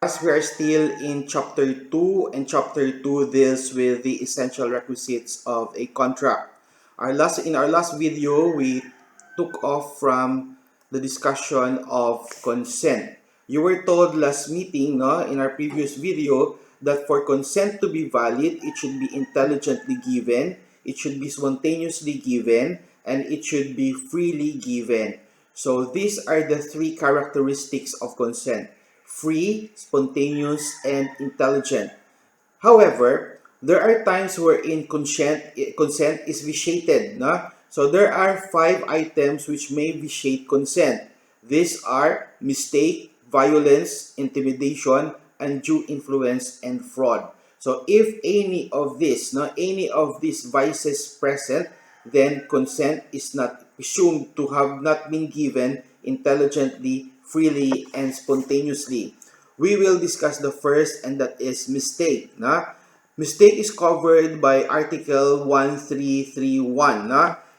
As we are still in chapter 2, and chapter 2 deals with the essential requisites of a contract. In our last video, we took off from the discussion of consent. You were told last meeting, no, in our previous video, that for consent to be valid, it should be intelligently given, it should be spontaneously given, and it should be freely given. So these are the three characteristics of consent: free, spontaneous, and intelligent. However, there are times wherein consent is vitiated. No? So there are 5 items which may vitiate consent. These are mistake, violence, intimidation, undue influence, and fraud. So if any of these vices present, then consent is not presumed to have not been given intelligently, freely, and spontaneously. We will discuss the first, and that is mistake. Mistake is covered by Article 1331.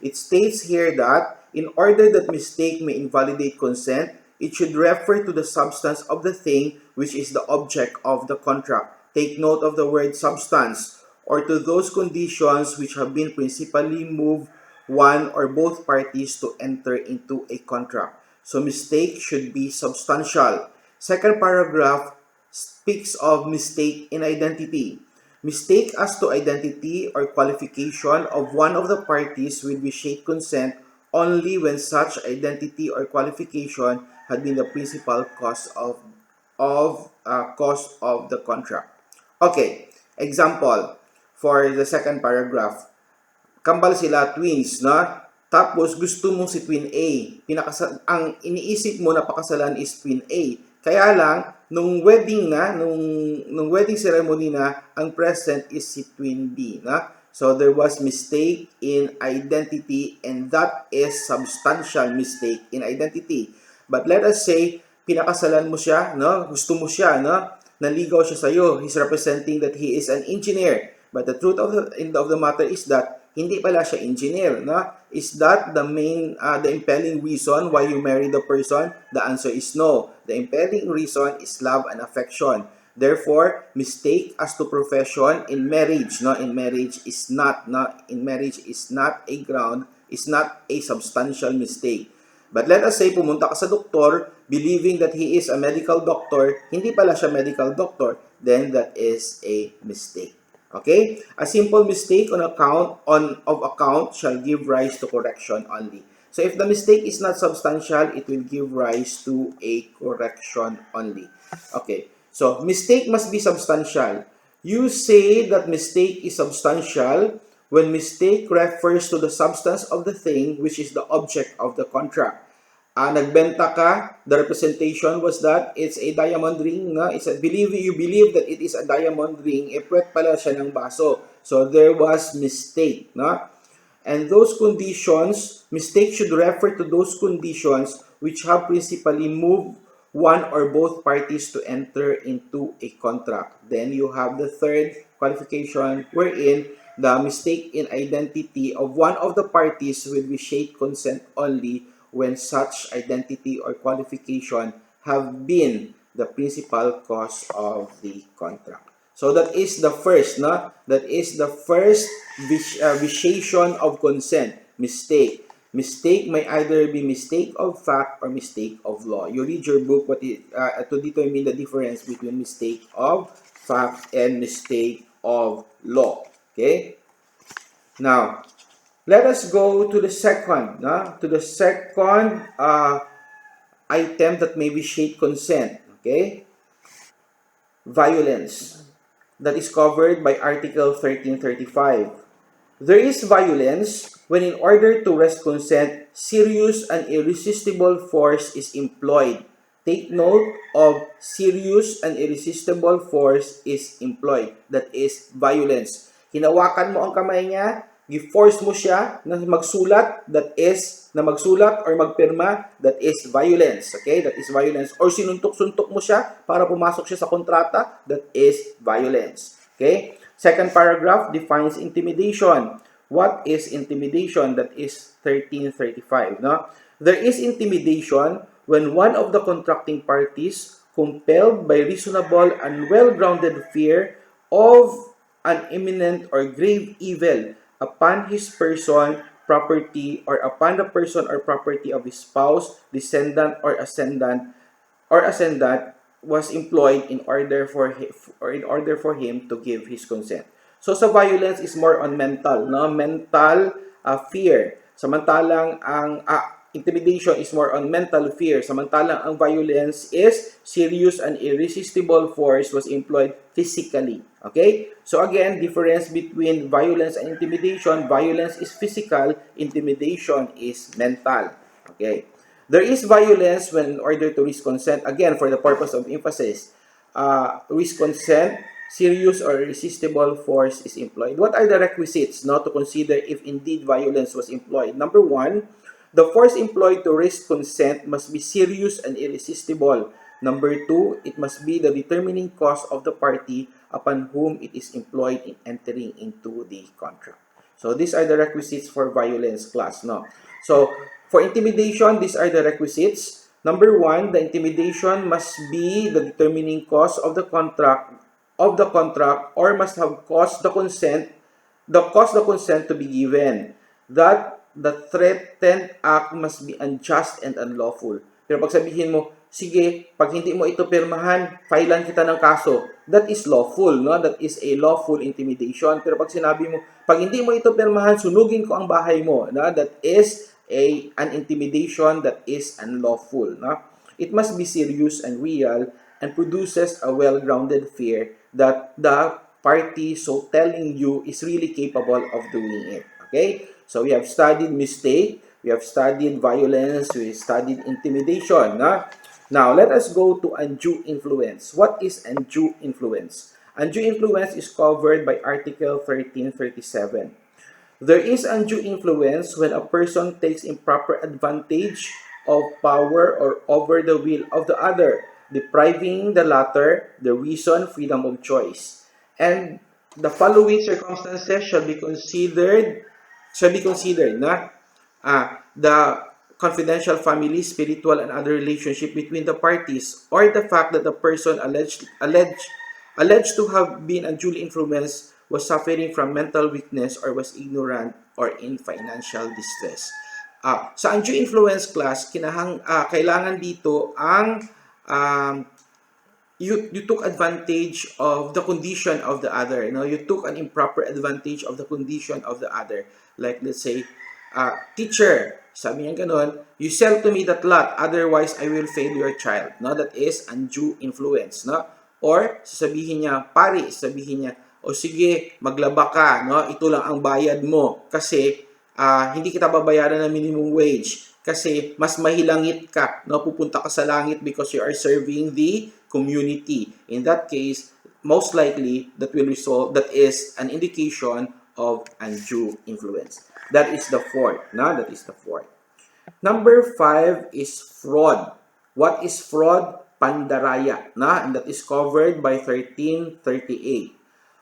It states here that in order that mistake may invalidate consent, it should refer to the substance of the thing which is the object of the contract. Take note of the word substance, or to those conditions which have been principally moved one or both parties to enter into a contract. So mistake should be substantial. Second paragraph speaks of mistake in identity. Mistake as to identity or qualification of one of the parties will vitiate consent only when such identity or qualification had been the principal cause of the contract. Okay, example for the second paragraph. Kambal sila, twins, no? Tapos gusto mo si twin A. Ang iniisip mo na pakasalan is twin A. Kaya lang, nung wedding ceremony na, ang present is si twin B, na? So there was mistake in identity, and that is substantial mistake in identity. But let us say pinakasalan mo siya, no? Gusto mo siya, no? Naligaw siya sa iyo. He's representing that he is an engineer. But the truth of the matter is that hindi pala siya engineer, no? Is that the impelling reason why you marry the person? The answer is no. The impelling reason is love and affection. Therefore, mistake as to profession in marriage, no? In marriage is not a ground, is not a substantial mistake. But let us say pumunta ka sa doktor believing that he is a medical doctor, hindi pala siya medical doctor, then that is a mistake. Okay? A simple mistake of account shall give rise to correction only. So if the mistake is not substantial, it will give rise to a correction only. Okay. So mistake must be substantial. You say that mistake is substantial when mistake refers to the substance of the thing which is the object of the contract. Nagbenta ka, the representation was that it's a diamond ring, na? You believe that it is a diamond ring, puwet pala siya ng baso. So there was mistake, na? And those conditions, mistake should refer to those conditions which have principally moved one or both parties to enter into a contract. Then you have the third qualification wherein the mistake in identity of one of the parties will vitiate consent only when such identity or qualification have been the principal cause of the contract. So that is the first, no? That is the first vitiation of consent, mistake. Mistake may either be mistake of fact or mistake of law. You read your book to determine the difference between mistake of fact and mistake of law. Okay? Now, let us go to the second, item that may vitiate consent. Okay? Violence. That is covered by Article 1335. There is violence when in order to wrest consent, serious and irresistible force is employed. Take note of serious and irresistible force is employed. That is violence. Hinawakan mo ang kamay niya, i-force mo siya na magsulat, or magpirma, that is violence. Okay? That is violence. Or sinuntok-suntok mo siya para pumasok siya sa kontrata, that is violence. Okay? Second paragraph defines intimidation. What is intimidation? That is 1335. No? There is intimidation when one of the contracting parties compelled by reasonable and well-grounded fear of an imminent or grave evil upon his person, property, or upon the person or property of his spouse, descendant, or ascendant was employed in order for him to give his consent. So sa violence is more on mental, no? Mental fear. Samantalang ang intimidation is more on mental fear. Samantalang ang violence is serious and irresistible force was employed physically. Okay? So again, difference between violence and intimidation. Violence is physical, intimidation is mental. Okay? There is violence when in order to risk consent. Again, for the purpose of emphasis, risk consent, serious or irresistible force is employed. What are the requisites to consider if indeed violence was employed? Number one, the force employed to risk consent must be serious and irresistible. Number two, it must be the determining cause of the party upon whom it is employed in entering into the contract. So these are the requisites for violence class. No? So for intimidation, these are the requisites. Number one, the intimidation must be the determining cause of the contract or must have caused the consent to be given. That the threatened act must be unjust and unlawful. Pero pag sabihin mo, sige, pag hindi mo ito pirmahan, filean kita ng kaso. That is lawful, no? That is a lawful intimidation. Pero pag sinabi mo, pag hindi mo ito pirmahan, sunugin ko ang bahay mo. No? That is an intimidation that is unlawful. No? It must be serious and real and produces a well-grounded fear that the party so telling you is really capable of doing it. Okay? So we have studied mistake, we have studied violence, we studied intimidation. Now, let us go to undue influence. What is undue influence? Undue influence is covered by Article 1337. There is undue influence when a person takes improper advantage of power or over the will of the other, depriving the latter the reason, freedom of choice. And the following circumstances shall be considered the confidential family, spiritual, and other relationship between the parties, or the fact that the person alleged to have been unduly influenced was suffering from mental weakness or was ignorant or in financial distress. Sa undue influence class, kailangan dito ang you took advantage of the condition of the other. You took an improper advantage of the condition of the other. Like, let's say, teacher, sabi niya ganon, you sell to me that lot, otherwise I will fail your child. That is undue influence. Or, sasabihin niya, o sige, maglaba ka, ito lang ang bayad mo kasi hindi kita babayaran ng minimum wage kasi mas mahilangit ka, pupunta ka sa langit because you are serving the community. In that case, most likely that is an indication of undue influence. That is the fourth. Number 5 is fraud. What is fraud? Pandaraya, and that is covered by 1338.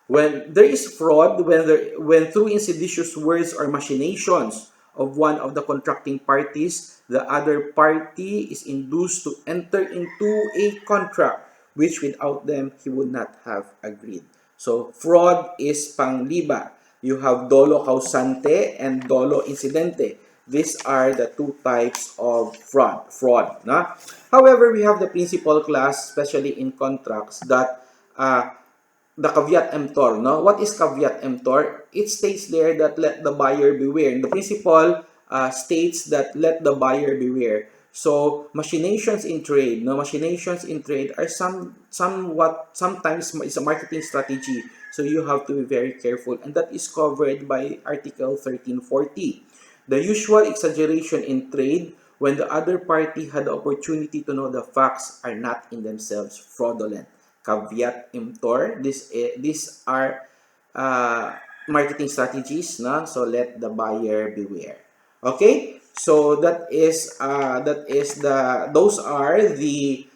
When there is fraud, when through insidious words or machinations of one of the contracting parties, the other party is induced to enter into a contract which without them he would not have agreed. So, fraud is pangliba. You have dolo causante and dolo incidente. These are the two types of fraud. However, we have the principal class, especially in contracts, that the caveat emptor. What is caveat emptor? It states there that let the buyer beware. The principle states that let the buyer beware. So machinations in trade, are sometimes it's a marketing strategy. So you have to be very careful, and that is covered by Article 1340. The usual exaggeration in trade when the other party had the opportunity to know the facts are not in themselves fraudulent. Caveat emptor. These are marketing strategies, so let the buyer beware. Okay, so those are the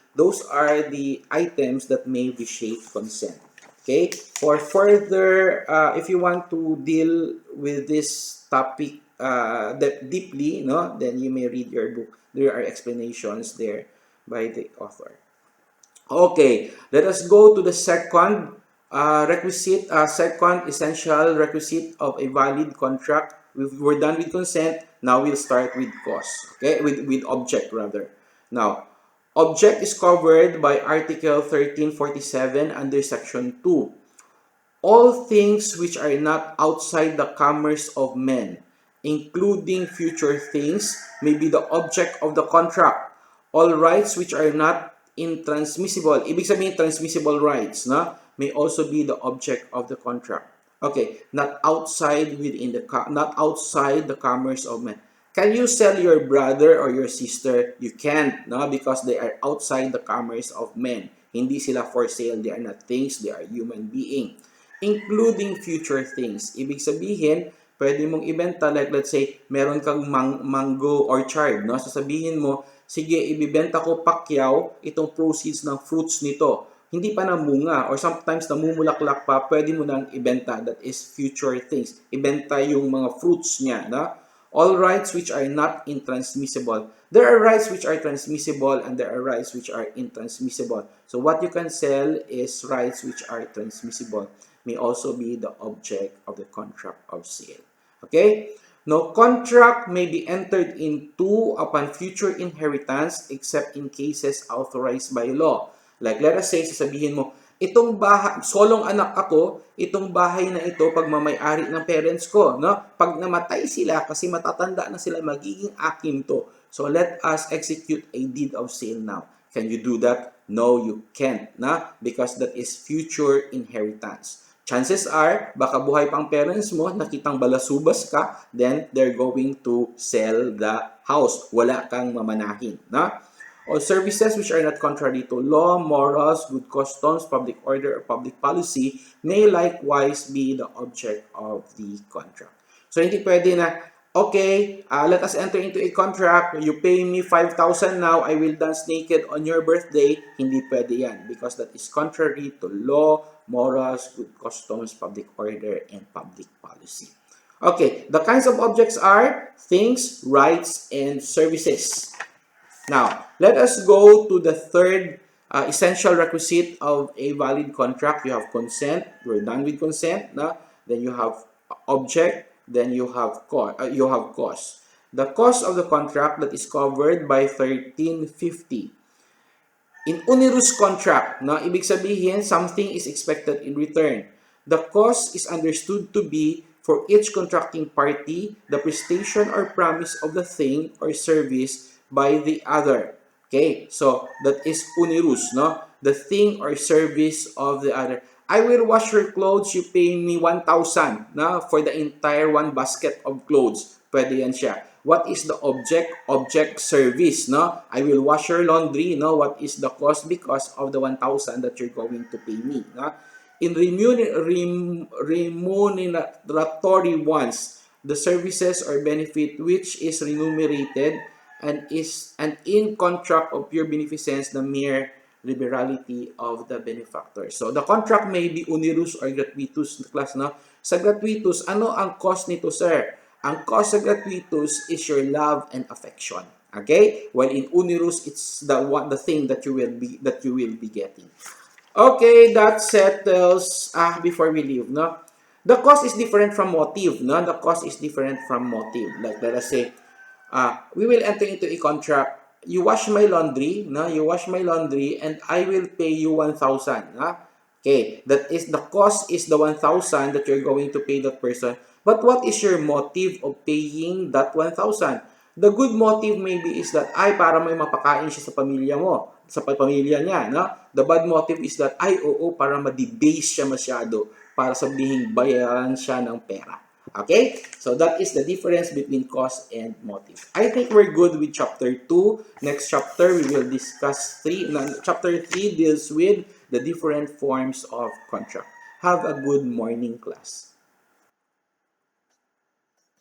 items that may reshape consent. Okay, for further, if you want to deal with this topic deeply, then you may read your book. There are explanations there by the author. Okay, let us go to the second requisite, second essential requisite of a valid contract. We're done with consent. Now we'll start with cause. Okay, with object rather. Now, object is covered by Article 1347 under Section 2. All things which are not outside the commerce of men, including future things, may be the object of the contract. All rights which are not intransmissible, ibig sabihin transmissible rights, na, may also be the object of the contract. Okay, not outside not outside the commerce of men. Can you sell your brother or your sister? You can't, no, because they are outside the commerce of men. Hindi sila for sale, they are not things, they are human being, including future things. Ibig sabihin, pwede mong ibenta, like let's say, meron kang mango orchard, no? Sasabihin mo, sige, ibibenta ko pakyaw itong proceeds ng fruits nito. Hindi pa namunga or sometimes namumulaklak pa, pwede mo nang ibenta. That is future things. Ibenta yung mga fruits niya, no? All rights which are not intransmissible. There are rights which are transmissible and there are rights which are intransmissible. So what you can sell is rights which are transmissible, may also be the object of the contract of sale. Okay? No contract may be entered into upon future inheritance except in cases authorized by law. Like let us say, sasabihin mo, itong bahay, solong anak ako, itong bahay na ito pagmamay-ari ng parents ko, no? Pag namatay sila kasi matatanda na sila, magiging akin to. So let us execute a deed of sale now. Can you do that? No, you can't, na? Because that is future inheritance. Chances are, baka buhay pang parents mo, nakitang balasubas ka, then they're going to sell the house. Wala kang mamanahin, na? Or services which are not contrary to law, morals, good customs, public order, or public policy may likewise be the object of the contract. So, hindi pwede na, okay, let us enter into a contract, you pay me 5,000 now, I will dance naked on your birthday. Hindi pwede yan because that is contrary to law, morals, good customs, public order, and public policy. Okay, the kinds of objects are things, rights, and services. Now, let us go to the third essential requisite of a valid contract. You have consent. We're done with consent. No? Then you have object. Then you have cost. The cost of the contract that is covered by 1350. In onerous contract, no, ibig sabihin, something is expected in return. The cost is understood to be for each contracting party, the prestation or promise of the thing or service by the other. Okay, so that is onerous, no? The thing or service of the other. I will wash your clothes, you pay me 1,000, no? For the entire one basket of clothes. Pwede yan siya. What is the object? Object service, no? I will wash your laundry, no? What is the cost? Because of the 1,000 that you're going to pay me, no? In remuneratory ones, the services or benefit which is remunerated and in contract of pure beneficence, the mere liberality of the benefactor. So, the contract may be onerous or gratuitous, class, no? Sa gratuitous, ano ang cost nito, sir? Ang cost sa gratuitous is your love and affection. Okay? While in onerous, it's the thing that you will be getting. Okay, that settles before we leave, no? The cost is different from motive, no? The cost is different from motive. Like let us say, we will enter into a contract. You wash my laundry, no? You wash my laundry and I will pay you 1,000, no? Okay, that is the cost is the 1,000 that you're going to pay that person. But what is your motive of paying that 1,000? The good motive maybe is that ay para may mapakain siya sa pamilya mo, sa pamilya niya, no? The bad motive is that ay oo para ma-debase siya masyado para sabihin bayaran siya ng pera. Okay? So that is the difference between cause and motive. I think we're good with chapter 2. Next chapter we will discuss 3. Chapter 3 deals with the different forms of contract. Have a good morning, class.